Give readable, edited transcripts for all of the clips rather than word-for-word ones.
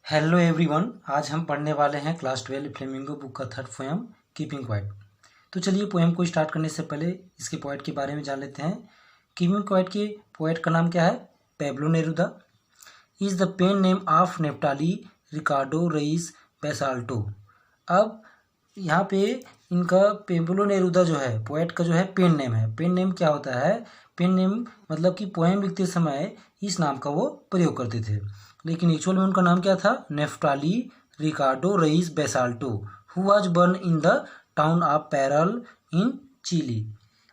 Hello everyone, आज हम पढ़ने वाले हैं क्लास 12 फ्लेमिंगो बुक का थर्ड पोएम कीपिंग क्वाइट। तो चलिए पोएम को स्टार्ट करने से पहले इसके पोएट के बारे में जान लेते हैं। कीपिंग क्वाइट के पोएट का नाम क्या है? Pablo Neruda is the pen name of Neftali Ricardo Reyes Basoalto. अब यहाँ पे इनका पेब्लो नेरुदा जो है पोएट का जो है पेन नेम है। पेन नेम क्या होता है? पेन नेम मतलब कि पोएम लिखते समय इस नाम का वो प्रयोग करते थे, लेकिन एक्चुअल में उनका नाम क्या था? Neftali Ricardo Reyes Basoalto, who was born in the town of Parral in chilli.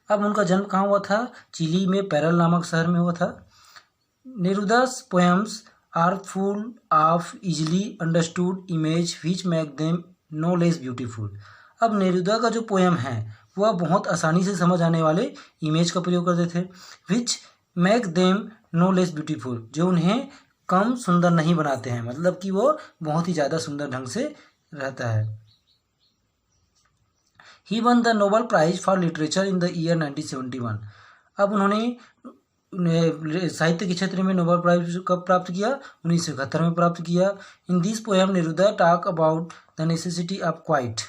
अब उनका जन्म कहाँ हुआ था? चिली में पेरल नामक शहर में हुआ था। Neruda's poems are full of easily understood image which make them no less beautiful. अब नेरुदा का जो पोएम है वह बहुत आसानी से समझ आने वाले इमेज का प्रयोग करते थे, which make them no less beautiful, जो उन्हें कम सुंदर नहीं बनाते हैं, मतलब कि वो बहुत ही ज़्यादा सुंदर ढंग से रहता है। He won the Nobel prize for literature in the year 1971। अब उन्होंने साहित्य के क्षेत्र में नोबेल प्राइज कब प्राप्त किया? 1971 में प्राप्त किया। In this poem Neruda talk about the necessity of quite.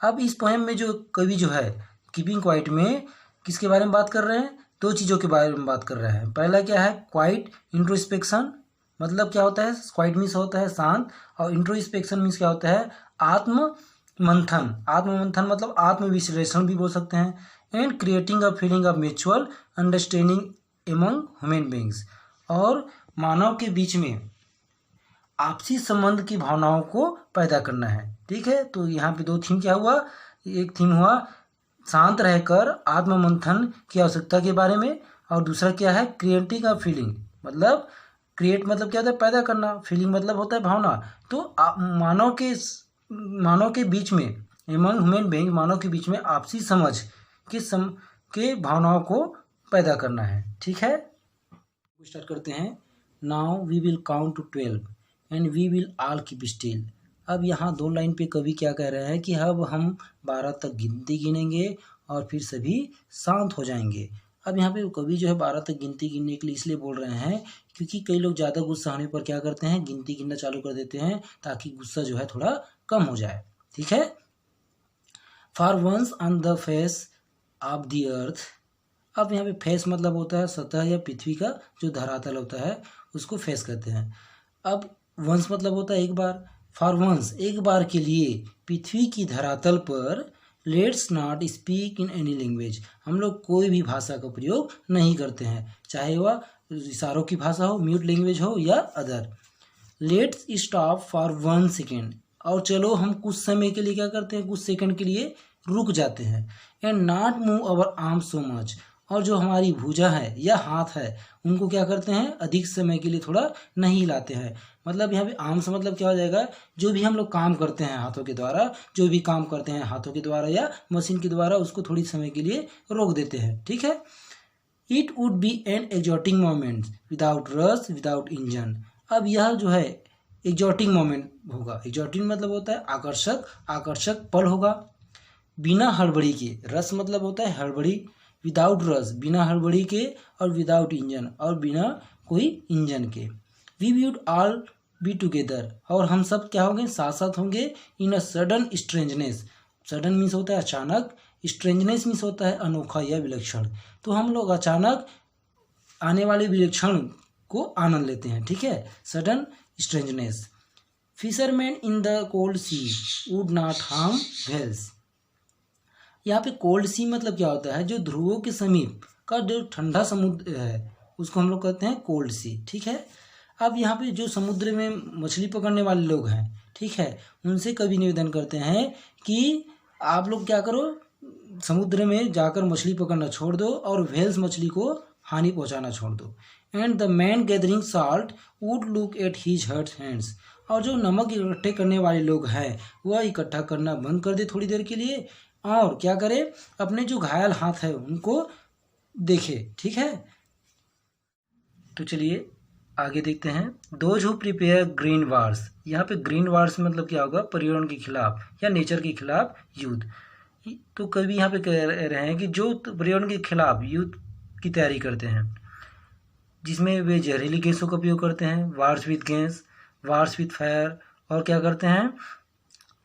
अब इस पोएम में जो कवि जो है कीपिंग क्वाइट में किसके बारे में बात कर रहे हैं? दो चीज़ों के बारे में बात कर रहे हैं। पहला क्या है? क्वाइट इंट्रोस्पेक्शन, मतलब क्या होता है? क्वाइट मीन्स होता है शांत, और इंट्रोस्पेक्शन मीन्स क्या होता है? आत्म मंथन। आत्म मंथन मतलब आत्म विश्लेषण भी बोल सकते हैं। And creating a feeling of mutual understanding among human beings, और मानव के बीच में आपसी संबंध की भावनाओं को पैदा करना है। ठीक है, तो यहाँ पे दो थीम क्या हुआ? एक थीम हुआ शांत रहकर आत्म मंथन की आवश्यकता के बारे में, और दूसरा क्या है? क्रिएटिंग अ फीलिंग, मतलब क्रिएट मतलब क्या होता है? पैदा करना, फीलिंग मतलब होता है भावना। तो मानव के बीच में एमंग ह्यूमन बीइंग, मानव के बीच में आपसी समझ के भावनाओं को पैदा करना है। ठीक है, स्टार्ट करते हैं। Now we will count to 12 and we will all keep still. अब यहाँ दो लाइन पे कवि क्या कह रहे हैं कि अब हम 12 तक गिनती गिनेंगे और फिर सभी शांत हो जाएंगे। अब यहाँ पे कवि जो है 12 तक गिनती गिनने के लिए इसलिए बोल रहे हैं क्योंकि कई लोग ज़्यादा गुस्सा होने पर क्या करते हैं? गिनती गिनना चालू कर देते हैं, ताकि गुस्सा जो है थोड़ा कम हो जाए। ठीक है। For once on the face of the earth. अब यहाँ पे फेस मतलब होता है सतह या पृथ्वी का जो धरातल होता है उसको फेस कहते हैं। अब वंस मतलब होता है एक बार। फॉर वंस एक बार के लिए पृथ्वी की धरातल पर let's not speak in any language. हम लोग कोई भी भाषा का प्रयोग नहीं करते हैं, चाहे वह इशारों की भाषा हो, म्यूट लैंग्वेज हो या other. Let's stop for 1 second, और चलो हम कुछ समय के लिए क्या करते हैं? कुछ सेकंड के लिए रुक जाते हैं। And not move our arm so much, और जो हमारी भुजा है या हाथ है उनको क्या करते हैं? अधिक समय के लिए थोड़ा नहीं हिलाते हैं। मतलब यहाँ पे आर्म्स मतलब क्या हो जाएगा? जो भी हम लोग काम करते हैं हाथों के द्वारा, जो भी काम करते हैं हाथों के द्वारा या मशीन के द्वारा, उसको थोड़ी समय के लिए रोक देते हैं। ठीक है। It would be an exotic moment without rush without engine. अब यह जो है एग्जॉटिक मोमेंट होगा। एग्जॉटिक मतलब होता है आकर्षक पल होगा, बिना हड़बड़ी के। रस मतलब होता है हड़बड़ी, विदाउट रस बिना हड़बड़ी के, और विदाउट इंजन और बिना कोई इंजन के। We would all be together, और हम सब क्या होंगे? साथ साथ होंगे। In a sudden strangeness, sudden means होता है अचानक, स्ट्रेंजनेस मीन्स होता है अनोखा या विलक्षण। तो हम लोग अचानक आने वाले विलक्षण को आनंद लेते हैं। ठीक है, sudden strangeness. Fisherman in the cold sea would not harm whales. यहाँ पे कोल्ड सी मतलब क्या होता है? जो ध्रुवों के समीप का जो ठंडा समुद्र है उसको हम लोग कहते हैं कोल्ड सी। ठीक है। अब यहाँ पे जो समुद्र में मछली पकड़ने वाले लोग हैं, ठीक है, उनसे कभी निवेदन करते हैं कि आप लोग क्या करो? समुद्र में जाकर मछली पकड़ना छोड़ दो और व्हेल्स मछली को हानि पहुंचाना छोड़ दो। And the man gathering salt would look at his hurt hands, और जो नमक इकट्ठे करने वाले लोग हैं वह इकट्ठा करना बंद कर दे थोड़ी देर के लिए, और क्या करे? अपने जो घायल हाथ है उनको देखे। ठीक है, तो चलिए आगे देखते हैं। Those who prepare green wars. यहाँ पे ग्रीन वार्स मतलब क्या होगा? पर्यावरण के खिलाफ या नेचर के खिलाफ युद्ध। तो कभी यहाँ पे कह रहे हैं कि जो पर्यावरण के खिलाफ युद्ध की तैयारी करते हैं, जिसमें वे जहरीली गैसों का उपयोग करते हैं। Wars with gas, wars with fire, और क्या करते हैं,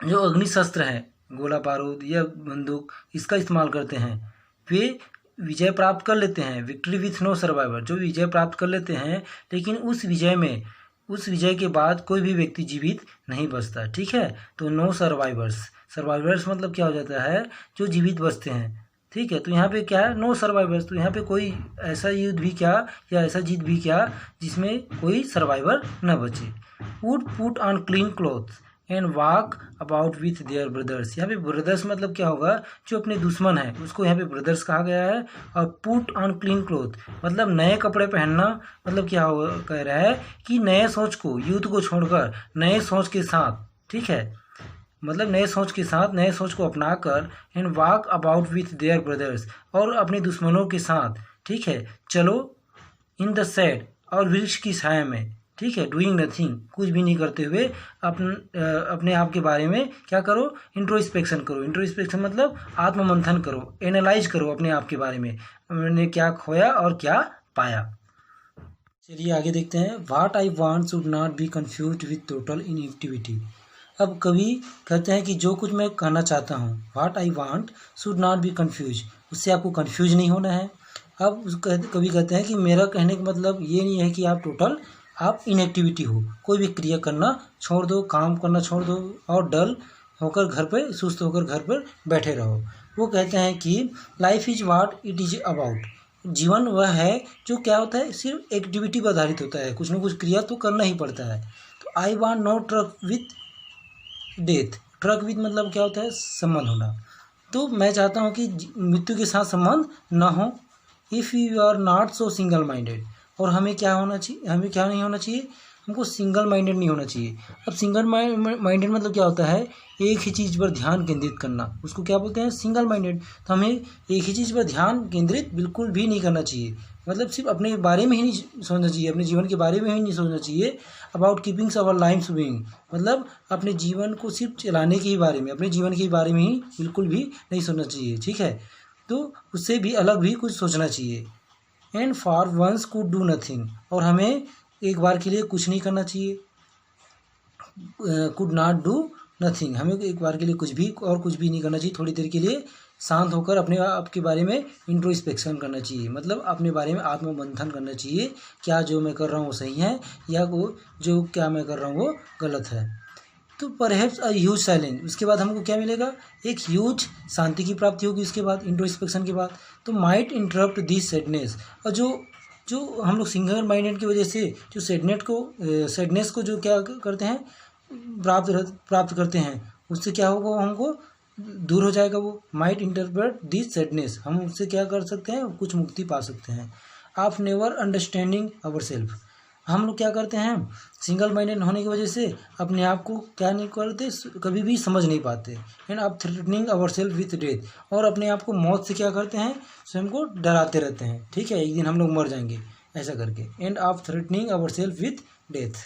जो अग्नि शस्त्र है, गोला बारूद या बंदूक, इसका इस्तेमाल करते हैं। वे विजय प्राप्त कर लेते हैं, विक्ट्री विथ नो सर्वाइवर, जो विजय प्राप्त कर लेते हैं, लेकिन उस विजय के बाद कोई भी व्यक्ति जीवित नहीं बचता। ठीक है, तो नो सर्वाइवर्स, सर्वाइवर्स मतलब क्या हो जाता है, जो जीवित बचते हैं। ठीक है, तो यहाँ पे क्या है, नो सर्वाइवर्स, तो यहाँ पे कोई ऐसा युद्ध भी क्या या ऐसा जीत भी क्या जिसमें कोई सर्वाइवर न बचे। Would put on clean cloth and walk about with their brothers, यहाँ पे ब्रदर्स मतलब क्या होगा, जो अपने दुश्मन है उसको यहाँ पे ब्रदर्स कहा गया है। और पुट ऑन क्लीन क्लोथ मतलब नए कपड़े पहनना, मतलब क्या हो कह रहा है कि नए सोच को, युद्ध को छोड़कर नए सोच के साथ, ठीक है, मतलब नए सोच के साथ, नए सोच को अपनाकर, and walk about with their brothers, और अपने दुश्मनों के साथ, ठीक है, चलो इन द शेड, और वृक्ष की छाया में, ठीक है, डूइंग नथिंग, कुछ भी नहीं करते हुए अपने आप के बारे में क्या करो, इंट्रोस्पेक्शन करो। इंट्रोस्पेक्शन मतलब आत्ममंथन करो, एनालाइज करो अपने आप के बारे में, मैंने क्या खोया और क्या पाया। चलिए आगे देखते हैं। What I want should not be confused with total inactivity. अब कवि कहते हैं कि जो कुछ मैं कहना चाहता हूँ, what I want should not be confuse, उससे आपको कंफ्यूज नहीं होना है। अब कवि कहते हैं कि मेरा कहने का मतलब ये नहीं है कि आप इनएक्टिविटी हो, कोई भी क्रिया करना छोड़ दो, काम करना छोड़ दो, और डल होकर घर पर, सुस्त होकर घर पर बैठे रहो। वो कहते हैं कि life is what it is about, जीवन वह है जो क्या होता है, सिर्फ एक्टिविटी पर आधारित होता है, कुछ ना कुछ क्रिया तो करना ही पड़ता है। तो I want no truck with death, truck with मतलब क्या होता है, संबंध होना। तो मैं चाहता हूँ कि मृत्यु के साथ संबंध न हो। If you are not so single minded, और हमें क्या होना चाहिए, हमें क्या नहीं होना चाहिए, हमको सिंगल माइंडेड नहीं होना चाहिए। अब सिंगल माइंडेड मतलब क्या होता है, एक ही चीज़ पर ध्यान केंद्रित करना, उसको क्या बोलते हैं, सिंगल माइंडेड। तो हमें एक ही चीज़ पर ध्यान केंद्रित बिल्कुल भी नहीं करना चाहिए, मतलब सिर्फ अपने बारे में ही नहीं सोचना चाहिए, अपने जीवन के बारे में ही नहीं सोचना चाहिए। अबाउट कीपिंग्स आवर लाइफ बीइंग, मतलब अपने जीवन को सिर्फ चलाने के ही बारे में, अपने जीवन के बारे में ही बिल्कुल भी नहीं सोचना चाहिए। ठीक है, तो उससे भी अलग भी कुछ सोचना चाहिए। And for once could do nothing, और हमें एक बार के लिए कुछ नहीं करना चाहिए। कुड नॉट डू नथिंग, हमें एक बार के लिए कुछ भी और कुछ भी नहीं करना चाहिए। थोड़ी देर के लिए शांत होकर अपने आप के बारे में इंट्रोस्पेक्शन करना चाहिए, मतलब अपने बारे में आत्ममंथन करना चाहिए, क्या जो मैं कर रहा हूँ वो सही है, या वो जो क्या मैं कर रहा हूँ वो गलत है। तो परहैप्स अ ह्यूज साइलेंस, उसके बाद हमको क्या मिलेगा, एक ह्यूज शांति की प्राप्ति होगी उसके बाद, इंट्रोस्पेक्शन के बाद। तो माइट इंटरप्ट दिस सैडनेस, और जो हम लोग सिंगल माइंडेड की वजह से जो सैडनेस को जो क्या करते हैं, प्राप्त करते हैं, उससे क्या होगा, वो हमको दूर हो जाएगा। वो माइट इंटरप्रेट दिस सैडनेस, हम उससे क्या कर सकते हैं, कुछ मुक्ति पा सकते हैं। आप नेवर अंडरस्टैंडिंग अवर सेल्फ, हम लोग क्या करते हैं, सिंगल माइंडेड होने की वजह से अपने आप को क्या नहीं करते, कभी भी समझ नहीं पाते। एंड आप threatening our self with death, और अपने आप को मौत से क्या करते हैं, स्वयं को डराते रहते हैं। ठीक है, एक दिन हम लोग मर जाएंगे ऐसा करके। एंड आप threatening our self with death.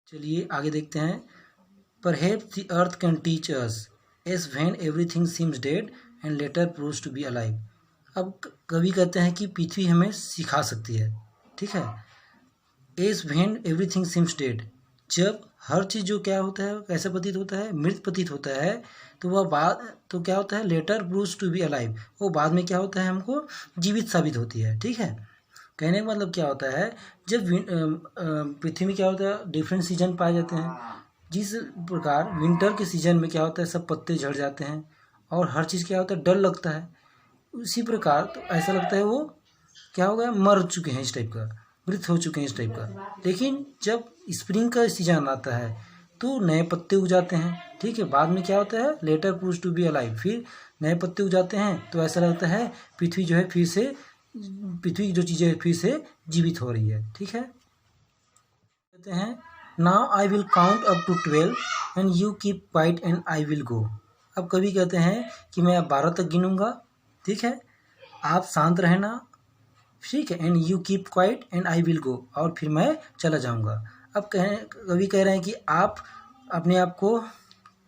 चलिए आगे देखते हैं। Perhaps the earth can teach us as when everything seems dead and later proves to be alive. अब कवि कहते हैं कि पृथ्वी हमें सिखा सकती है, ठीक है, as when everything seems dead, जब हर चीज़ जो क्या होता है, कैसा प्रतीत होता है, मृत प्रतीत होता है, तो वह बाद तो क्या होता है, later proves to be alive, वो बाद में क्या होता है, हमको जीवित साबित होती है। ठीक है, कहने का मतलब क्या होता है, जब पृथ्वी में क्या होता है, डिफरेंट सीजन पाए जाते हैं। जिस प्रकार विंटर के सीजन में क्या होता है, सब पत्ते झड़ जाते हैं और हर चीज़ क्या होता है, डर लगता है, उसी प्रकार तो ऐसा लगता है वो क्या हो गया, मर चुके हैं, इस टाइप का, मृत हो चुके हैं इस टाइप का। लेकिन जब स्प्रिंग का सीजन आता है तो नए पत्ते उग जाते हैं। ठीक है, बाद में क्या होता है, later proves to be alive, फिर नए पत्ते उग जाते हैं, तो ऐसा लगता है पृथ्वी जो है फिर से, पृथ्वी की जो चीज़ें फिर से जीवित हो रही है। ठीक है, कहते हैं now I will count up to 12 and you keep quiet and I will go. अब कभी कहते हैं कि मैं अब 12 तक गिनूंगा, ठीक है, आप शांत रहना, ठीक है, and you keep quiet and I will गो, और फिर मैं चला जाऊंगा। अब कभी कह रहे हैं कि आप अपने आप को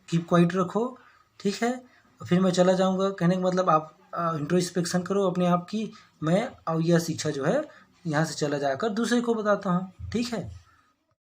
कीप क्वाइट रखो, ठीक है, फिर मैं चला जाऊंगा। कहने का मतलब आप इंट्रोस्पेक्शन करो अपने आप की, मैं और यह शिक्षा जो है यहाँ से चला जाकर दूसरे को बताता हूँ। ठीक है।